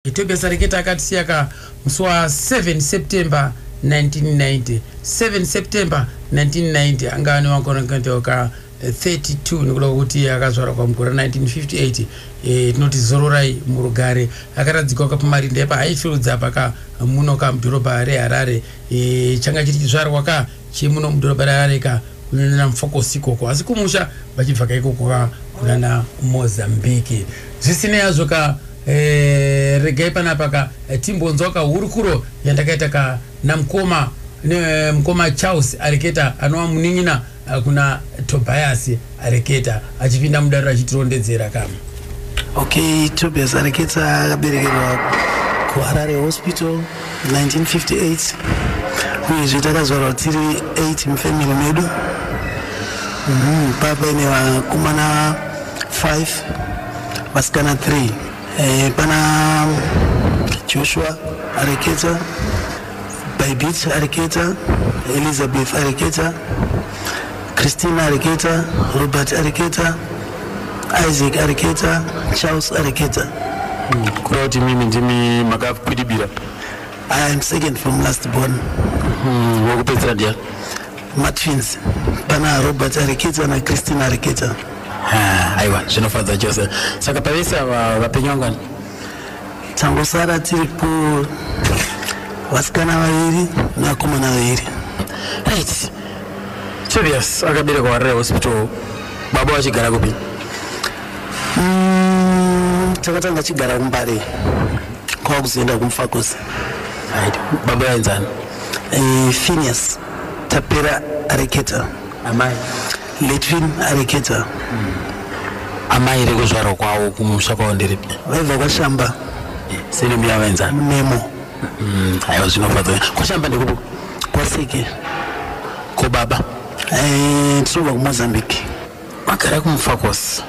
Tobias Areketa akatisiya musi wa 7 September 1990. 7 September 1990 angani wankona ka 32 nikuda kuti akazvarwa kwamugore 1958. Tinoti Zororai Murugare akaradzikwa pamarinde paHighfields apa muno mudhorobha reHarare. Changa chiri chizvarwa chemuno mudhorobha reHarare kunana Mufocus ikoko asi kumusha vachibva ikoko kunana Mozambique. Zvisinei hazvo regai panapa timbonzwa hurukuro yandakaita namukoma Charles Areketa anova munin'ina kuna Tobias Areketa achipinda mudanho achitirondedzera Okay, Tobias Areketa akaberekerwa kuHarare Hospital 1958. Uyezve takazvarwa tiri 8 mufamily medu. Papa ine vakomana 5 vasikana 3. Pana Joshua Areketa, Baibit Areketa, Elizabeth Areketa, Christina Areketa, Robert Areketa, Isaac Areketa, Charles Areketa. Kurauti mimi ndimi makapidibira. I am second from last born. Wakupedzera dia? Matwins. Pana Robert Areketa na Christina Areketa. Aiwa, zvinofadza chose. Saka pavese vapenyu vangani? Tangosara tiri vasikana vaviri nevakomana vaviri. Right. Tobias akaberekwa kuHarare Hospital. Baba vachigara kupi? Takatanga chigara kuMbare kwakuzoenda kuMufocus. Right. Baba vainzani? Phineas Tapera Areketa. Amai? Letwin Areketa. Amai rekuzvarwa kwavo kumusha kwavo nderipi? Vaibva kwaShamba. Sene mbuya vainzani? Memo. Aiwa, zvinofadza. KwaShamba ndekupi? kwaSeke. Kobaba? Tinobva kuMozambique. Magara kuMufocus.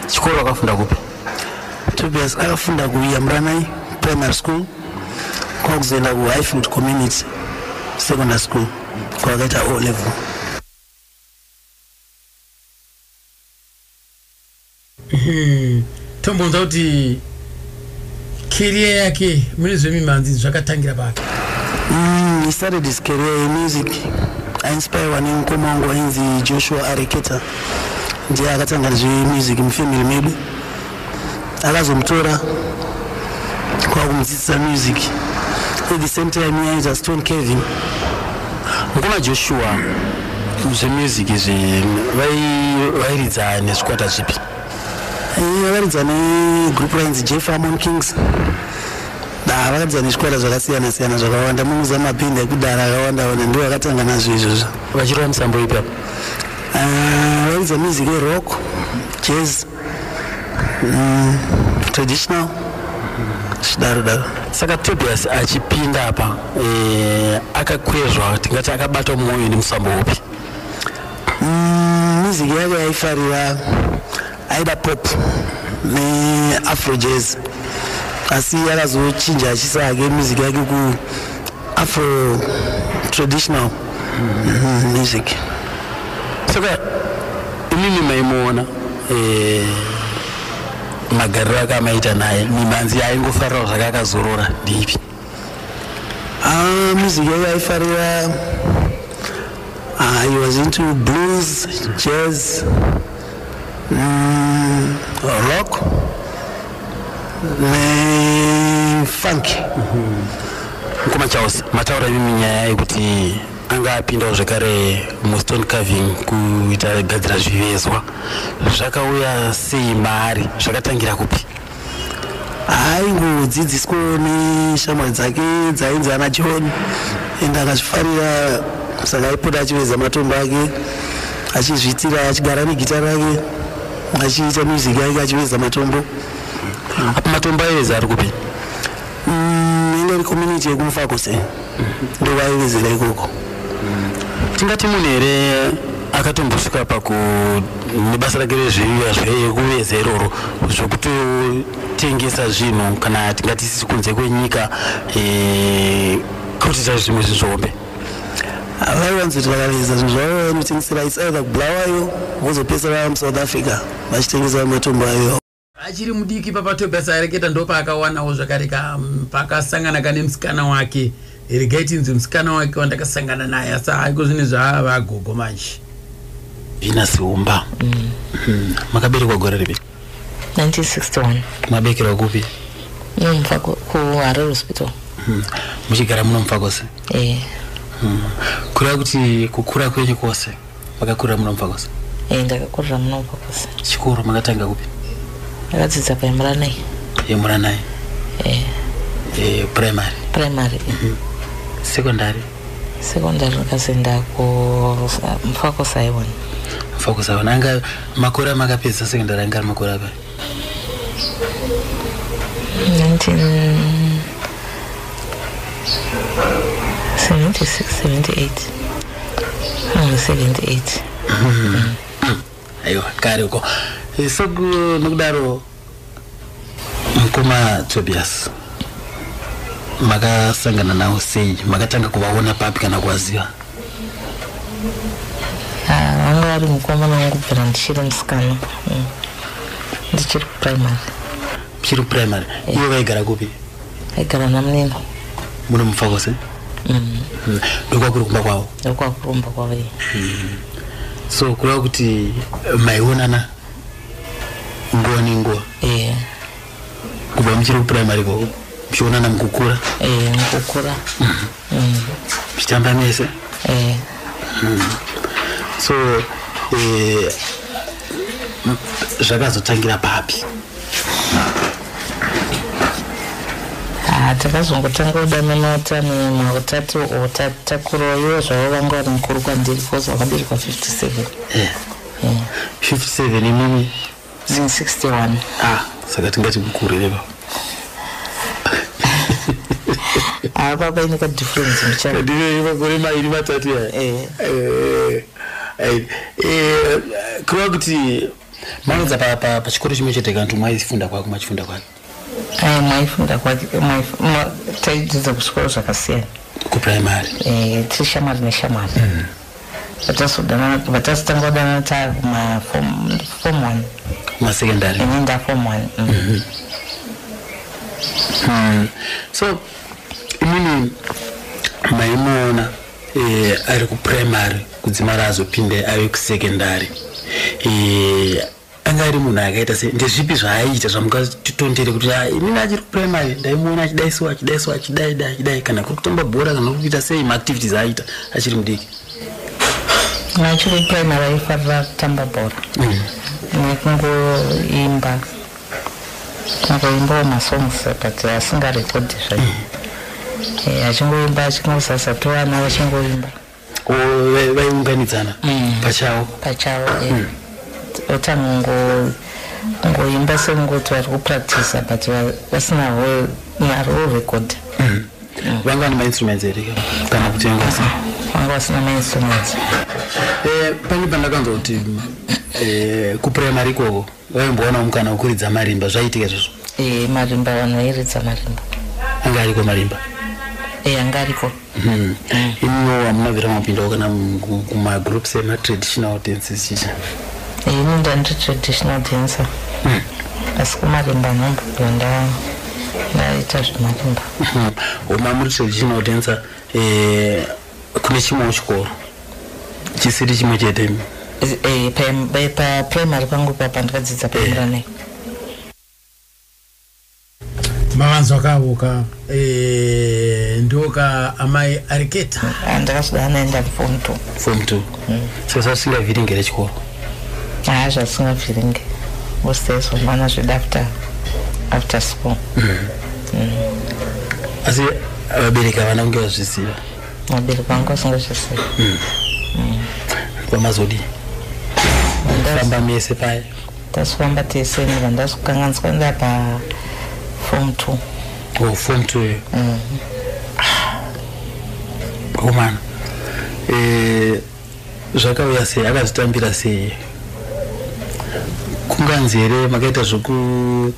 Chikoro wakafunda kupi? Tobias akafunda kuYamranai Primary School kwakuzoenda kuHighfield Community Secondary School kwakaita O level. Tombonza kuti career yake mune zvemimhanzi zvakatangira pake. He started his career in music. Ainspired nemukoma wangu ainzi Joshua Areketa. Ndiye akatanga zvemusic mufamily medu. Akazomutora kwakumudzidzisa music. At the same time he was Stone Kevin. Mukoma Joshua zvemusic izvi vairidza nezvikwata zvipi? Vakaridza negroup rainzi Jeff Harmon Kings. Vakaridza nezvikwata zvakasiyana siyana zvakawanda. Munguza mapindi ekudhara akawanda ndiwo vakatanga nazvo izvozvo. Vachirova musambo ipi apa? Vairidza music rock, jazz, traditional. Daro. Saka Tobias achipinda apa akakwezva tingati akabata mwoyo nemusambo upi? Music yake yaifarira aida pop neafro jazz, asi akazochinja achisa hake music yake kuafro traditional music. Saka imimi maimuona magariro akamaita naye, mimhanzi yaingofarira zvakakazorora ndipi? Music yake yaifarira he was into blues, jazz, rock, funk. Mukoma Charles, mataura mimi nyaya yekuti anga apindawo zvekare muStone Carving kuita gadzira zvivezwa. Zvakauya sei maari? Zvakatangira kupi? Aingodzidziswa neshamwari dzake dzainzi ana John, ende akazvifarira saka aipota achiveza matombo ake achizvitira achigara negita rake achiita music yake achiveza matombo. Apa matombo aiveza ari kupi? Ine community yekuMufocus ndo vaivezera ikoko. Tingati munhu here akatombosvika nebasa rake rezveiva zvekuveza iroro zvokutotengesa zvinhu kana tingati sisi kunze kwenyika kuti zvimwe zvinzvombe? Vaiwanzoti vakaveza zvinhu zvavo vanotengesera it's either kubulawayo vozopesera muSouth Africa vachitengesa matombo ayo. achiri mudiki papa Tobias areketa ndopa akawanawo zvakareka pakasangana kane musikana wake regatinzi musikana wake wandakasangana naye asa aiko zvine zvaava agogo manje Venus Umba. Makaberekwa gore ripi? 1961. Mabekerwa kupi? Nomfa ku Harare Hospital. Muchigara munomfa kose? Kureva kuti kukura kwenyu kwose makakurira munomfa kose? Ndakakurira munomfa kose. Chikoro makatanga kupi? Ndakadzidza paMuranai. Muranai? Primary? Primary. Secondary? Secondary ndakazoenda kuMfako Saiwan. Mfako Saiwan. Anga makore makapedza secondary anga makore apa? 1976, 78. Aiwa, kare uko. So nokudaro mkoma Tobias makasangana nawo sei, makatanga kuvaona papi kana kuvaziva? Anga ari mukoma nangu kubvira ndichiri musikana. Ndichiri primary. Chiri primary. Iwe vaigara kupi? Aigara naMunini. Muno Mufako se? Ndokwakuri kumba kwawo? Ndokwakuri kumba kwawo. So kureva kuti maionana nguva nenguva? Kubva muchiri kuprimary kwako muchionana mukukura? Mukukura. Muchitamba mese? So zvakazotangira papi? Takazongotanga kudanana tanhu matatu otatakurayo zvavo vanga vari mukuru kwandiri because vakaberekwa 57. 57 imimi? 61. Saka tingati mukuru reva. Baba ine kadifference muchana. Ndive makore mairi matatu ya? Kureva kuti manodza pachikoro chimwe chete kantu maifunda kwako machifunda kwake? Maifunda kwake taidzidza kuchikoro zvakasiyana. Kuprimary? Tiri shamwari neshamwari. Vatasitanga kudanana takumaform 1. Kumasecondary? Nenda form 1. So imini maimuona ari kuprimary kudzimara azopinde ave kusecondary, anga ari munhu akaita sei? Ndezvipi zvaaita zvamukatitondere kuti inini achiri kuprimary ndaimuona achidai kana kuri kutamba bhora kana kuita sei maactivities aaita achiri mudiki? Achiri primary aifarira kutamba bhora nekungoimba kungoimbawo masongs but asingarekodhi zvacho. Achingoimba achingosasatovana vachingoimba. Vaiunganidzana pachavo? Otangoimba sengoti vari kupractice but vasinawo mari record. Vanga vane mainstruments here kana kuti vanga vasina mainstruments? Pane pandakanzwa kuti kuprimary ikoko vaimboona mukana wekuridza marimba, zvaitika izvozvo? Marimba vanhu vairidza marimba. Anga ariko marimba? Anga ariko. Ino hamunabvira mapindawo kana kumagroups ematraditional dances chicha? Ini ndandi traditional dancer. Asi kumarimba nombobva ndaita zvemarimba. Uma muri traditional dancer kune chimwewo chikoro chisiri chimwe chete? Paprimary pangu papa ndakadzidza paMuranai. mavanzo akavuka ndoka amai areketa ndakasvika naenda form 2. So zvasingavhiringere chikoro? Zvasingavhiringe ostaiso mana zvida after school. Asi vabereki havana kunge vazviziva? Vabereki vangu vasingazviziva. Pamazodi famba mese paya? Tasifamba tese ndasikukanganiswa nda pa form 2. Form 2 komana zvakauya sei, akazvitambira sei? Kunganzi here makaita zvekudzingwa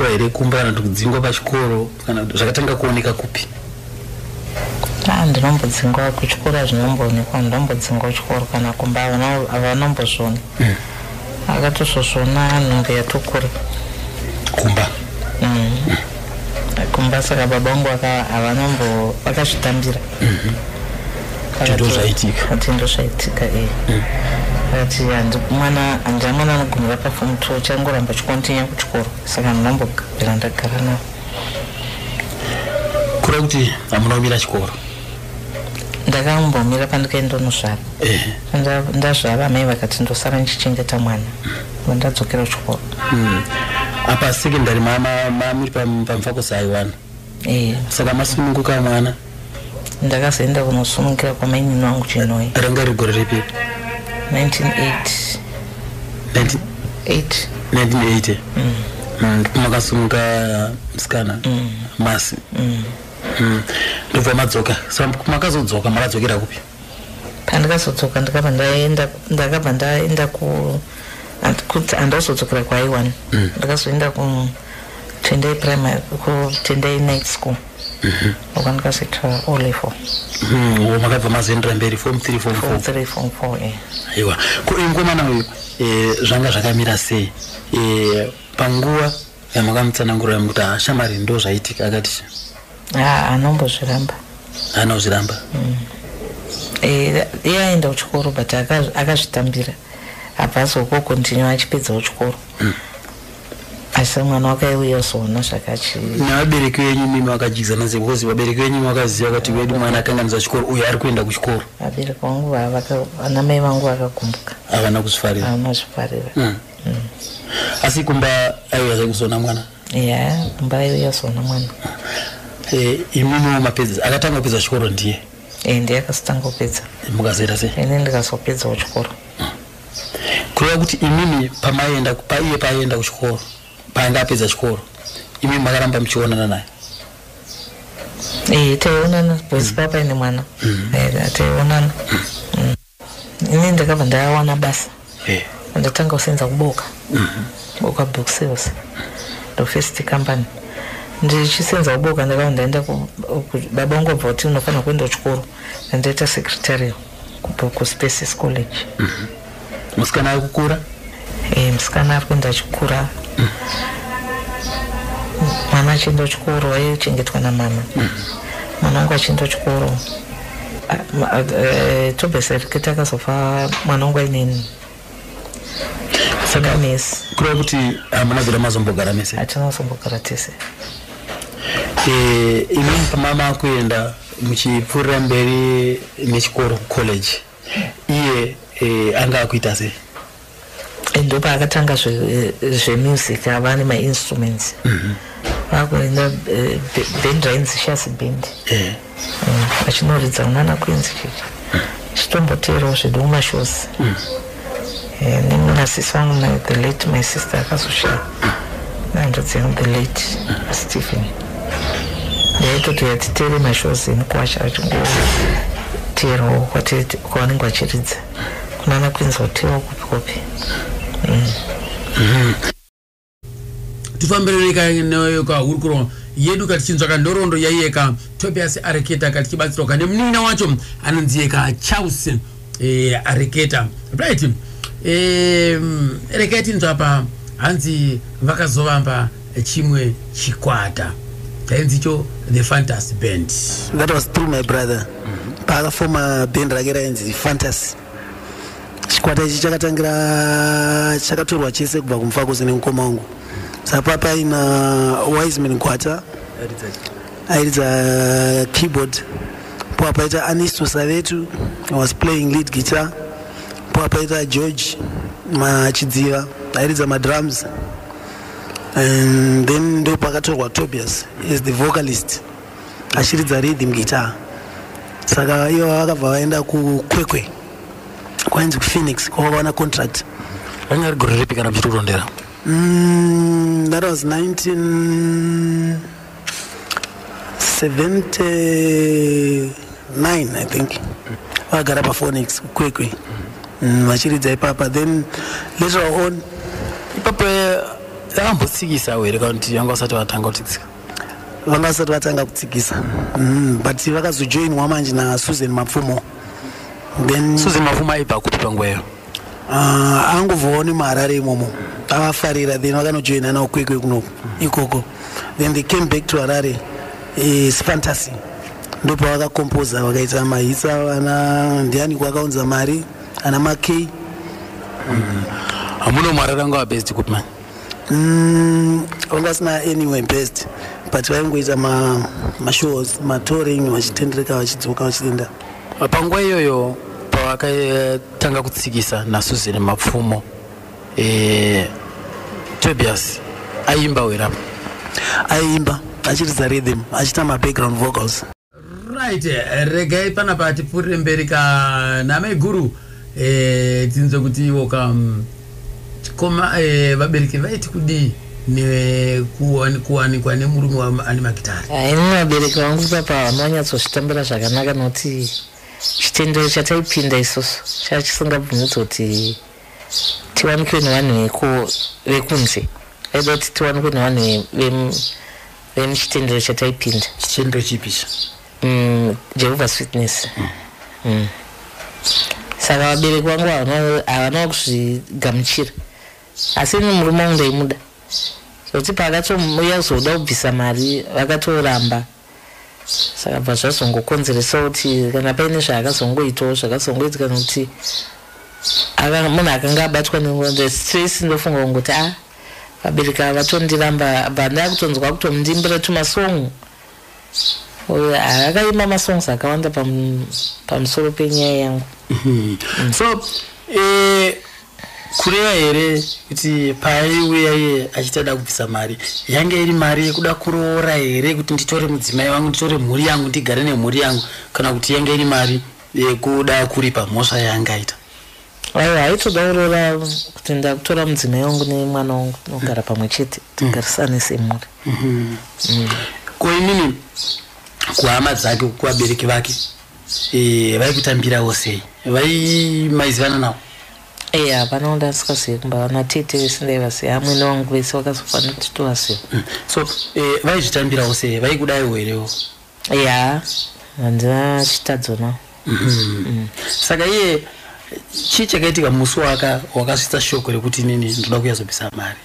here kumba kana kuti kudzingwa pachikoro kana zvakatanga kuoneka kupi? Ndinombodzingwa kuchikoro, zvinomboonekwa. Ndombodzingwa kuchikoro kana kumba havanombozviona. akatosvosvona nhumbi yatokura kumba kumba. Saka baba vangu vakazvitambira ndozvaitika akati mwana anogumira pafomu 2 changoramba chikontinya kuchikoro, saka ndinombogara ndagara navo. kura kuti hamuna kumira chikoro? Ndakambomira pandikaenda nozvara. Ndazvara mai vakati ndosara ndichichengeta mwana ndadzokera kuchikoro. Apa secondary mamiri pamfakosi aiwana. Saka masununguka mwana? Ndakazoenda kunosunungura kwamainini wangu Chinoi. Ranga rigore ripi? 1980. Makasununguka musikana masi. Ndobva madzoka. Saka makazodzoka makadzokera kupi? Pandakazodzoka ndakabva ndaenda kuti andazodzokera kwaaiwana. Ndakazoenda Tendai primary Tendai night school. Ndakazoita O level. Makabva mazoendera mberi form 3 form 4. Aiwa. Ingomana uyu zvanga zvakamira sei? Panguva yamakamutsanangurira kuti shamari ndo zvaitika akati anombozviramba. Anozviramba. Aenda kuchikoro but akazvitambira. Apa azokontinua achipedzawo chikoro. Asi mwana wakaiuya zona zvakachi. Navabereki venyu mimi vakajizana sei? Because vabereki venyu vakaziva kuti wedu mwana akanganidza chikoro uye ari kuenda kuchikoro. Vabereki vangu anamai vangu vakakumbuka. Havana kuzvifarira. Havana kuzvifarira. Asi kumba aiuya sekuzona mwana? Kumba aiuya zona mwana. Imimi mapedza akatanga kupedza chikoro ndiye? Ndiye akazotanga kupedza. Mukazoita sei? Ine ndikazopedzawo chikoro. Kureva kuti imimi paienda kuchikoro paanga apedza chikoro imimi makaramba muchionana naye? Taionana bwezi papa ine mwana. Taionana. Ini ndakabva ndawana basa. Ndatanga kusenza kuboka. Boka book sales. The first company. Ndichisenza kuboka ndakabva ndaenda baba vangu abva kuti unofanira kuenda kuchikoro. Ndaita secretary kuSpaces College. Musikana ari kukura? Musikana ari kuenda achikura. Mwana achienda kuchikoro aichengetwa namama. Mwana wangu achienda kuchikoro. Tobesariketi akazofa mwana wangu aineni. Saka mesi. Kureva kuti hamuna zira mazombogara mese? Hatina mazombogara tese. Imimi pamama akuenda muchipfuurira mberi nechikoro college. Iye anga akuita sei? Ndopa akatanga zvemusic ava nemainstruments. Vakuenda band rainzi Shasi band. Vachinoridza unana Queens chichi. Chitomboteerawo zveduma shows. Nemunasisi wangu the late my sister akazoshaya. Nandodziyangu the late Stephen. Ndaitoti yatitere mashows emukwasha vachingoteerawo kwavanenge vachiridza. Kunana Queens hotewa kupi. Tifambirika neyoka hurukuro yedu katichinzwaka ndorondo yaiyeka Tobias Areketa katichibatsirwa nemunina wacho anonziyeka Charles Areketa. Right. Reketi nzwapa hanzi vakazovamba chimwe chikwata. Chainzicho the Fantasy Band. That was through my brother. Paka former band rakera inzi Fantasy. Chikwata ichi chakatorwa chese kubva kumfakosi nemukoma wangu. Sapapa ina Wiseman Kwata airidza keyboard. Po apaita Anisto Savetu was playing lead guitar. Po apaita George Machidziva airidza madrums. And then ndo pakatorwa Tobias is the vocalist achiridza rhythm guitar. Saka iyo vakabva vaenda kukwekwe kwainzi kuPhoenix kwavakawana contract. Ranga rigore ripi kana muchitorondera? That was 1979 I think. Vakagara paPhoenix kukwekwe vachiridza ipapa. Then later on ipapo yakambotsikisa here kuti vanga vasati vatanga kutsikisa? Vanga vasati vatanga kutsikisa. But vakazojoinwa manje naSusan Mapfumo. Then Susan Mapfumo aibva kupi panguva iyo? anguvoni maharare imomo avafarira then vakanojoina nawo kwekwe kuno ikoko then they came back to Harare is fantasy ndipo vakakompoza vakaita mahitsa vana ndiani kwakaunza mari ana makei hamuno mari rangu wa best kupman vangasina anyway best but vaingoita mashows matouring vachitendereka vachidzoka vachienda panguva iyoyo pavakatanga kutsikisa naSusan Mapfumo Tobias aimba werapa aimba achiridza rhythm achiita background vocals right regai panapa tipfuurire mberi kaname guru tinzwe kuti iwo chikoma vabereki vaiti kudii nekuwanikwa nemurume ane magitari. Ini vabereki vangu papa vanonyatsochitambira zvakanaka nokuti chitendero chataipinda isusu chachisingabvumidzi kuti tiwanikwe nevanhu vekunze aida kuti tiwanikwe nevanhu vemuchitendero chataipinda. Chitendero chipisha Jehovah's Witness. Saka vabereki vangu havana kuzvigamuchira asi ini murume wangu ndaimuda kuti pakatomuya kuzoda kubvisa mari vakatoramba saka bva zvazongokonzeresa kuti kana paine zvaakazongoitawo zvakazongoitika nokuti munhu akanga abatwa nestress ndofunga kungoti vabereki ava vatondiramba bva kutonzwa kutomundimbira tumasongu akaima masongs akawanda pamusoro penyaya yangu. So kureva here kuti paaiuya iye achitada kubvisa mari yange iri mari yekuda kuroora here kuti nditore mudzimai wangu nditore mhuri yangu ndigare nemhuri yangu kana kuti yange iri mari yekuda kuripa mhosva yaangaita? Aiwa, haitoda kuroora kuti ndakutora mudzimai wangu nemwana wangu nogara pamwe chete tigarisane semhuri. Koimini kuhama dzake kuvabereki vake vaikutambirawo sei? Vaimaiziwana navo? Hapana undasikaziva kumba vana tete vese ndaivaziva amwene wangu vese vakazofanira kuti tovaziva. So vaizvitambirawo sei? Vaikudaiwo herewo? Handina chitadzo navo. Saka iye chii chakaitika musi wakasvitsa shoko rekuti inini ndoda kuyazobvisa mari?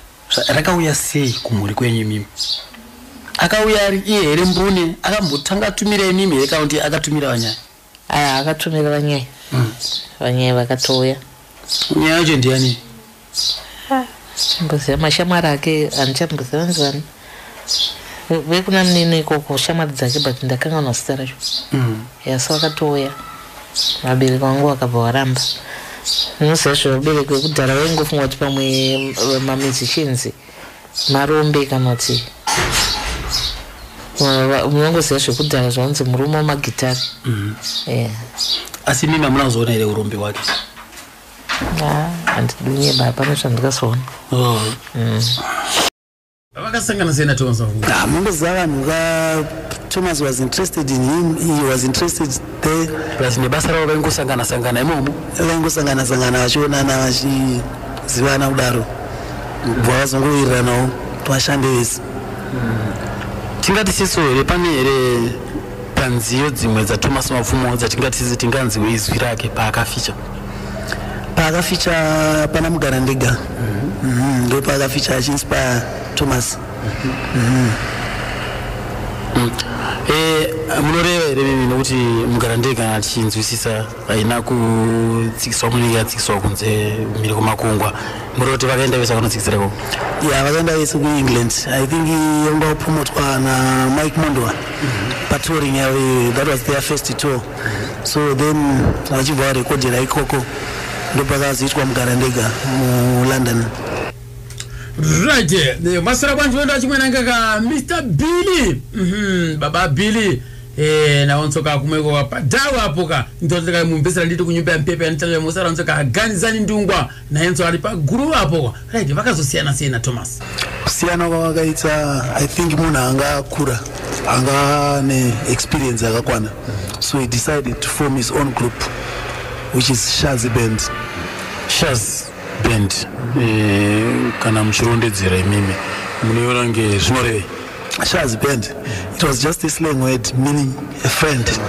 Rakauya sei kumhuri kwenyu mimi? Akauya ari iye here mbune akambotanga atumira imimi here kana kuti akatumira Vanyai? Akatumira Vanyai. Vanyai vakatouya. Nyaya yacho ndiani? Chamboziva mashamwari ake handichamboziva nzani vekuna munini ikoko shamwari dzake but ndakanganwa zita racho. So vakatouya vabereki vangu vakabva varamba. Ndinoziva zvevabereki vekudhara vaingofunga kuti pamwe mamusicians marombe kana kuti munongoziva zvekudhara zvaunzi murume wamagitari. Asi mimi hamuna kuzoona here urombe hwake? Handidunye baba nezvandikazoona. Vakasangana sei naThomas Mapfumo? mungoziva vanhu Thomas was interested in him, he was interested there. Plus nebasa ravo vaingosangana imomo? Vaingosangana vachionana vachizivana kudaro bva vazongowiriranawo vashande vese. Tingati siso here pane here panziyo dzimwe dzaThomas Mapfumo dzatingati tinganziwe izwi rake paakaficha? Paakaficha pana Mugara Ndega ndo paakaficha achiinspire Thomas. Munoreva here mimi nokuti Mugara Ndega achinzwisisa haina kutsikiswa munenge yatsikiswa kunze mhiri kwemakungwa, muri kuti vakaenda vese vakanotsikisirako? Vakaenda vese kuEngland. I think yanga wapromotwa naMike Mondoa patouring yavo, that was their first tour. So then vachibva varekodhera ikoko ndopakazoitwa Mugara Ndega muLondon. Right, masara kwanji wenda chimwe nanga Mr. Billy. Baba Billy naonsoka kumweko padawa apoka ndoteka mumbesera ndito kunyumba mpepe anitanga musara nsoka ganizani ndungwa na enzo ali pa guru apo. Right, vakazosiyana siyana Thomas. Kusiyana kwavakaita, I think munhu angakura anga ne experience yakakwana. So he decided to form his own group which is Shaz Band. Shaz Band kana muchirondedzera imimi munoona nge zvinorevei? Shaz Band, it was just a slang word meaning a friend.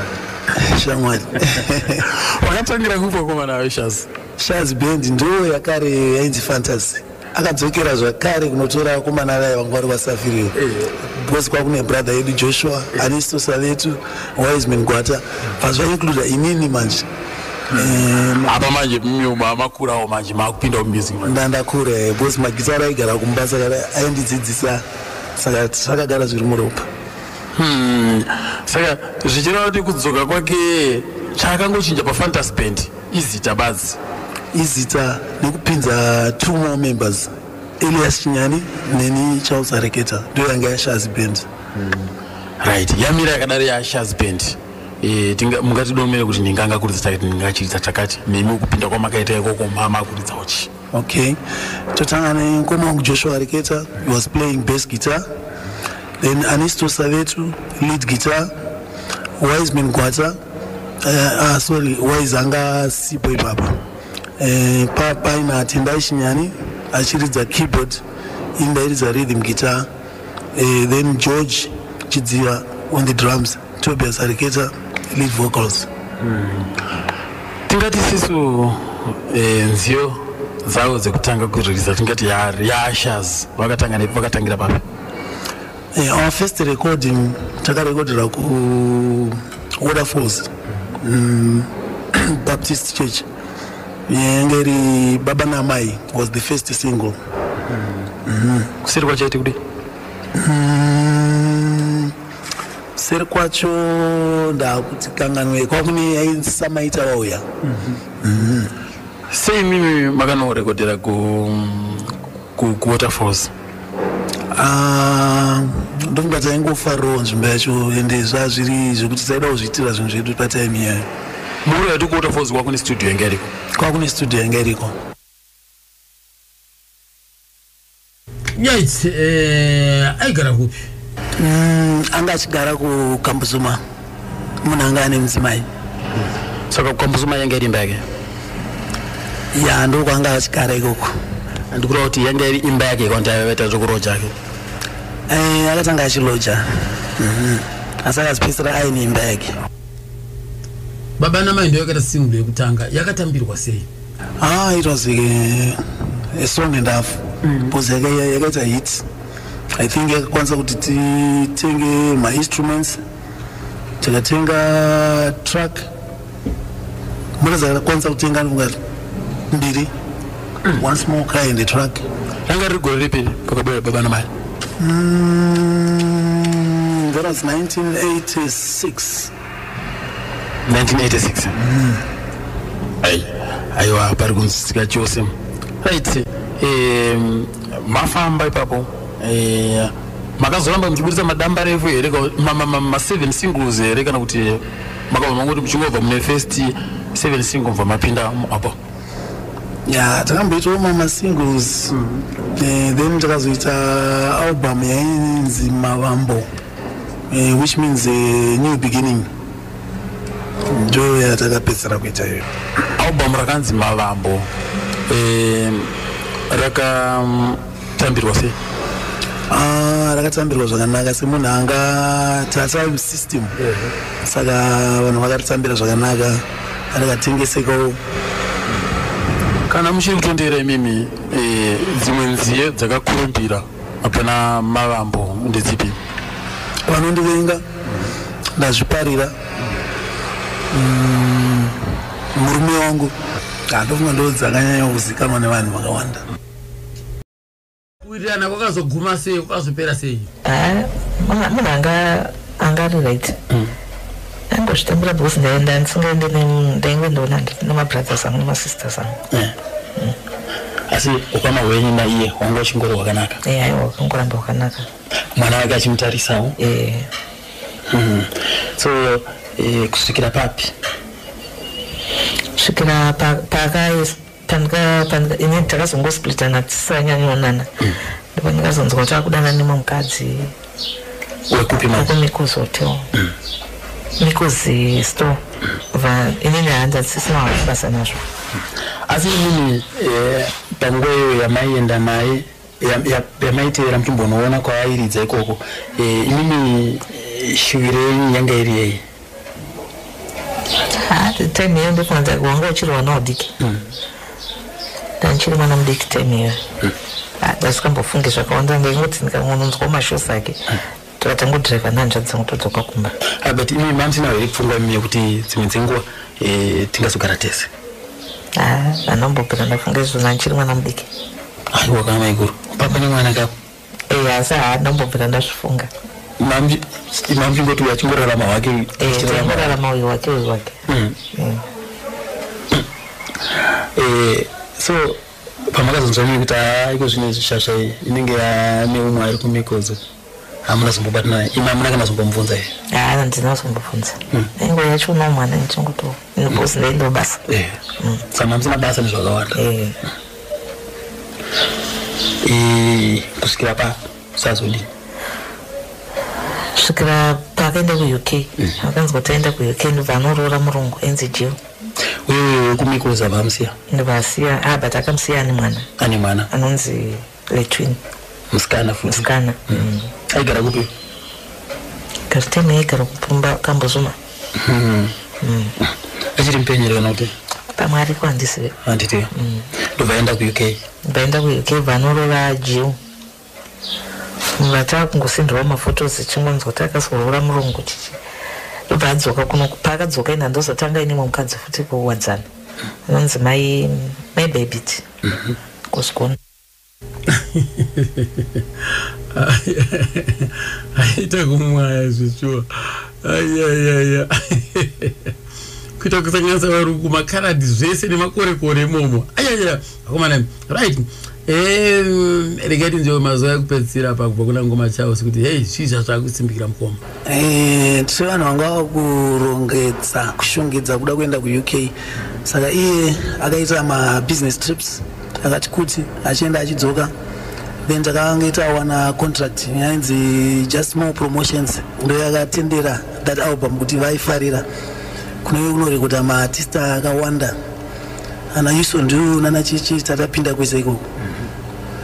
shamwari. Wakatangira kupo kwa na Shaz. Shaz band ndo yakare yainzi Fantasy. Akadzokera zvakare kunotora komana vaye vanga vari vasafiriwo. Because kwakune brother yedu Joshua, Anisto Savetu, Wiseman Gwata, vazvaincluda inini manje. Apa manje makurawo manje makupinda music. Ndandakura because magitara aigara kumbasa aindidzidzisa saka zvakagara zviri muropa. Saka zvichireva kuti kudzoka kwake chakangochinja paFantasy Band izita bazi. Izita nekupinza 2 more members, Elias Chinyani neni Charles Areketa, ndo yanga yaShaz Band. Right, yamira yakadari yaShaz Band. Mungatidomere kuti ndinganga kuridza kuti ndingachiita takati nemi kupinda kwamakaita ikoko mama kuridza uchi. Okay, totanga nenkoma Joshua Areketa, he was playing bass guitar. Then Anisto Savetu, lead guitar. Wiseman Gwata, Waizanga Sipo Papa. Papa ina Tendai Shinyani, achiridza keyboard, indairidza rhythm guitar. Then George Chidzia on the drums, Tobias Areketa, lead vocals. Tingati sisu nzio zao zekutanga kuririza tingati yaShaz vakatangira papi. Our first recording, takarekodera ku Waterfalls Baptist Church. Yengeri Baba na Mai was the first single. Kusiri kwa chaiti kudi? Seri kwacho ndakuti kanganwe kwakuni yaisamaita wauya. Sei mimi makano rekodera ku Waterfalls. Ndofunga taingofarirawo nzvimbo yacho ende zvazviri zvekuti taida kuzviitira zvinhu zvedu patime iyayo. Muri yati ku Waterfalls kwakune studio yanga iriko? Kwakune studio yanga iriko. Right, aigara kupi? Anga achigara ku Kambuzuma. Munhu anga ane mudzimai. Saka Kambuzuma yanga iri imba yake? Ya, ndo kwanga achigara ikoko. Ndikura kuti yanga iri imba yake kwanta yavaita zvokuroja ke? Akatanga achiloja. Asi akazipedzisira aine imba yake. Baba na Mai ndo yakaita single yekutanga yakatambirwa sei? It was a song and half. Because yakaita hit. I think yakakwanisa kuti titenge my instruments, tikatenga track. Makaza yakakwanisa kutenga mbiri. One small car in the track. Yanga rigoro ripi pakabwera Baba na Mai? That was 1986. 1986. Aiwa pari kunzika chose. Right. Mafamba ipapo. Makazoramba mchiburitsa madamba refu here ma 7 singles here kana kuti makaona kuti mchingobva mune first 7 singles vamapinda apo. Yeah, takamboitawo ma singles. Then takazoita album yainzi Mavambo, which means a new beginning. Ndio yatakapedzera kuita hiyo. Album rakanzi Mavambo. Rakatambirwa sei? Rakatambirwa zvakanaka semunhu anga tata system. Saka vanhu vakaritambira zvakanaka, rakatengesekawo. Kana muchiri kutondera imimi dzimwe nziyo dzakakurumbira apana Mavambo ndedzipi? Vanondivenga ndazviparira. Murume wangu ndofunga ndo dzakanyanya kuzikanwa nevanhu vakawanda. Kuitirana kwakazoguma sei, kwakazopera sei? Munhu anga ari right. Angozvitambira because ndisingaende ndaingondoona nemabrothers angu nemasisters angu. Asi ukama wenyu naiye wanga uchingoro wakanaka? Aiwa, wakangoramba wakanaka. Mwana wake achimutarisawo? So kusvikira papi? Kusvikira ini takazongosplitana tisanyanyonana. Ndipo ndikazonzwa kuti akudana nemwe mukadzi wekupi manje? Mikozi hotel. Mikozi store. Inini hanza tisina basa nazvo. Asi inini panguva yamaienda naye yamaiteera muchimbonoona kwaairidza ikoko, inini shuviro yenyu yanga iri yei? time hiyo ndio kwanza wangu chiro wanaodiki tanchiri mwana mdiki time hiyo ndasikambo fungiswa kawanda ngoti nikamwona kwa mashosa yake tukatangu driver nanje tsangu totoka kumba but mimi mamsi nawe ifungwa mimi kuti tsimenzengwa tingasokaratese anombo pera ndafungiswa nanchiri mwana mdiki aiwa kama iguru papa ni mwana kapo asa anombo pera ndashifunga mamji ngoti wachingora lama wake chingora lama wake so pamakazi nzoni kuti iko zvine zvishasha inenge yaneumwe ari kumikozo hamuna zombobata naye imamuna kana zombomubvunza here ndina zombobvunza ingo yacho uno mwana nichingoto inobozi ndaindo basa saka hamusina basa nezvakawanda kusvikira pa sazodini kusvikira pakaenda kuuk akanzi kuti aenda kuuk ndobva anoroora murungu enzi jill wewe kumikoza vamusiya ndivasiya but akamusiya ane mwana anonzi letwin musikana futi musikana aigara kupi kariteme aigara kupumba kambozuma achiri mupenyeri kana kuti pamwe ariko handisive handiti ndobva aenda kuuk bva anorova jill vata kungosendera mafotos chingonzi kuti akazoroora murungu chichi ndobva adzoka kuno paakadzoka ina ndozotanga ine mukadzi futi kuwadzana anonzi my babit kusikona aita kumwaya zvichuwa ayayaya kuita kusanganisa varungu makaradi zvese nemakorekore imomo ayaya akomana right regati nje mazuva ekupedzisira pakubva kuna ngoma chao sekuti hey zviza zvakusimbikira mukoma tiri vanhu vanga vakurongedza kushongedza kuda kuenda kuuk saka iye akaita mabusiness trips akati kuti achienda achidzoka then takaita wana contract yainzi just more promotions ndo yakatendera that album kuti vaifarira kunenge kunorekota maartista akawanda ana Yusondu nana Chichi tatapinda kwese ikoko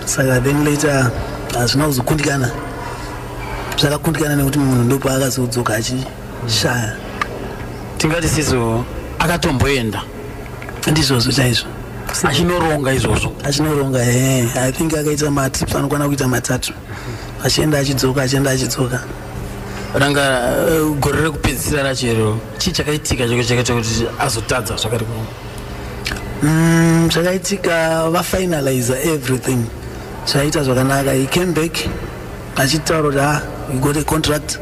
saka then later hazvina kuzokundikana zvakakundikana nekuti munhu ndopa akazodzoka achishaya tingati sizo akatomboenda ndizvozvo chaizvo achinoronga izvozvo achinoronga I think akaita matrips anokwana kuita matatu achienda achidzoka ranga gore rekupedzisira rachero chii chakaitika chakaita kuti azotadza zvakati zvakaitika vafinalize everything zvaita zvakanaka. He came back achitaura kuti we got a contract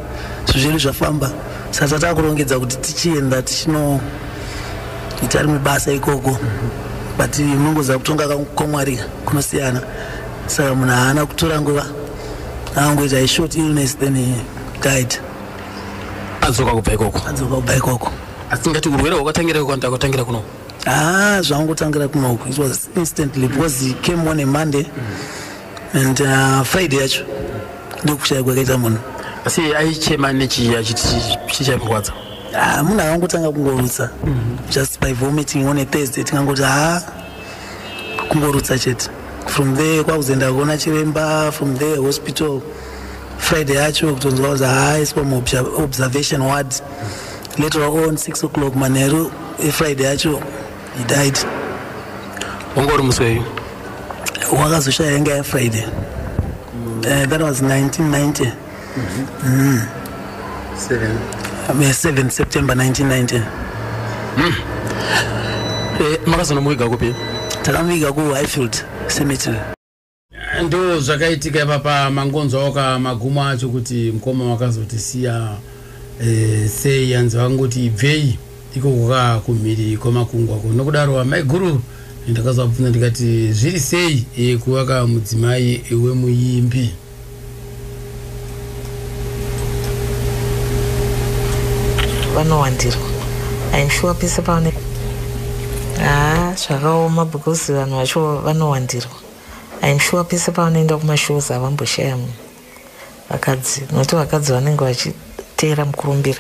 zvizviri zvafamba sasa takurongedza kuti tichienda tichinoita mubasa ikoko but munongoziva kutonga kwamwari kunosiyana saka munhu haana kutora nguva angoita a short illness then he died. Adzoka kubva ikoko asingati kurwera kwakatangira kuno zvangotangira kunoku. It was instantly because he came on a Monday and Friday yacho ndokushaya kwakaita munhu asi aichema nechi achiti chichamurwadza munhu akangotanga kungorutsa just by vomiting on a Thursday tikangoti kungorutsa chete. From there kwakuzoenda kuona chiremba, from there hospital. Friday yacho kutonzwa kuzi iswa observation ward. Later on 6 o'clock manheru Friday yacho he died. Ungori musweyo wakazoshaya yanga ya Friday. That was 1990. 7 September 1990. Makazonomuviga kupi? Takamuviga ku Highfield Cemetery. Ndo zvakaitika ipapa mangonzo oka magumo acho kuti mukoma wakazotisiya sei yanzi vangoti ibvei iko kuka kumhiri kwemakungwa kuno. Nokudaro amai guru ndakazobvunza ndikati zviri sei kuvaka mudzimai wemuimbi. Vanowandirwa. I'm sure pese paone zvakaoma because vanhu vacho vanowandirwa. I'm sure pese paanoenda kumashows avamboshaya munhu vakadzi nokuti vakadzi vanenge vachiteera mukurumbira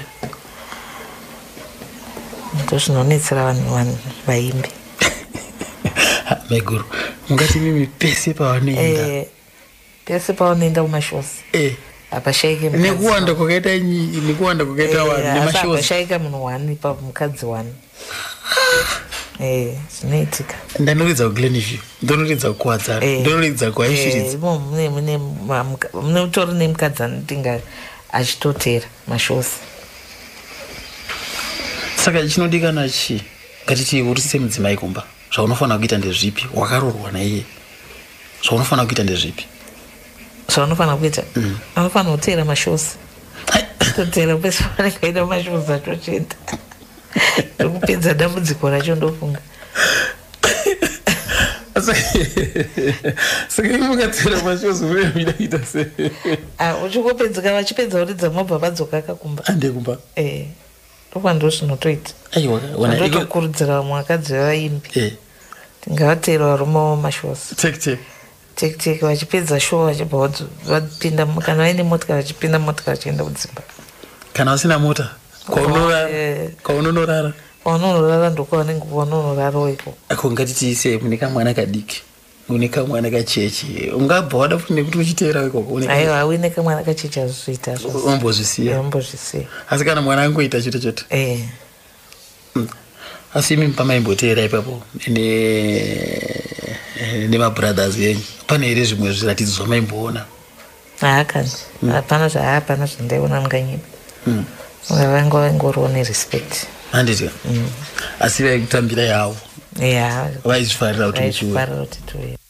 ndo zvinonetsera vanhu vaimbi. Meguru mungati mimi pese paanoenda pese paanoenda kumashows apashaike nekuwanda kwakaita vanhu nemashozi apashaika munhu wani pamukadzi wani zvinoitika. ndanoridza kugleniview ndonoridza kukuwadzana ndonoridza kuaishiridza mune utori nemukadzi anotinga achitotera mashozi. saka chinodikana chi ngatiti uri semudzimai kumba zvaunofanira kuita ndezvipi wakarorwa naiye zvaunofanira kuita ndezvipi zvaunofanira kuita anofanira kutera mashozi totera pese panenge aita mashozi atochenda ndokupedza dambudziko racho ndofunga. saka imukatera mashozi unoida kuita sei? uchikopedzeka vachipedza uridza mobva vadzoka kakumba andekumba ndokwa zvinotoita. Ndotokurudzira vamwe vakadzi vavaimbi tingavatera varume mashozi tek vachipedza show vachibva vapinda kana vaine motika vachipinda motika vachienda kudzimba. kana vasina mota kwaunonorara kwaunonorara ndokwavanenge kwaunonorara iko. ako ngatitiise mune kamwana kadiki une kamwana kachechi ungabva wada nekuti uchiteera ikoko aiwa uine kamwana kachechi azviita unombozvisiya asi kana mwana angoita chote chote asi imi pamaimboteera ipapo nemabrothers yenyu pane here zvimwe zviratidzo zvamaimboona? haakani hapana zvandaiona munganyima vanga vangoriwo nerespect handiti asi vaikutambira yavo ya vaizvifarira kuti muchiuya.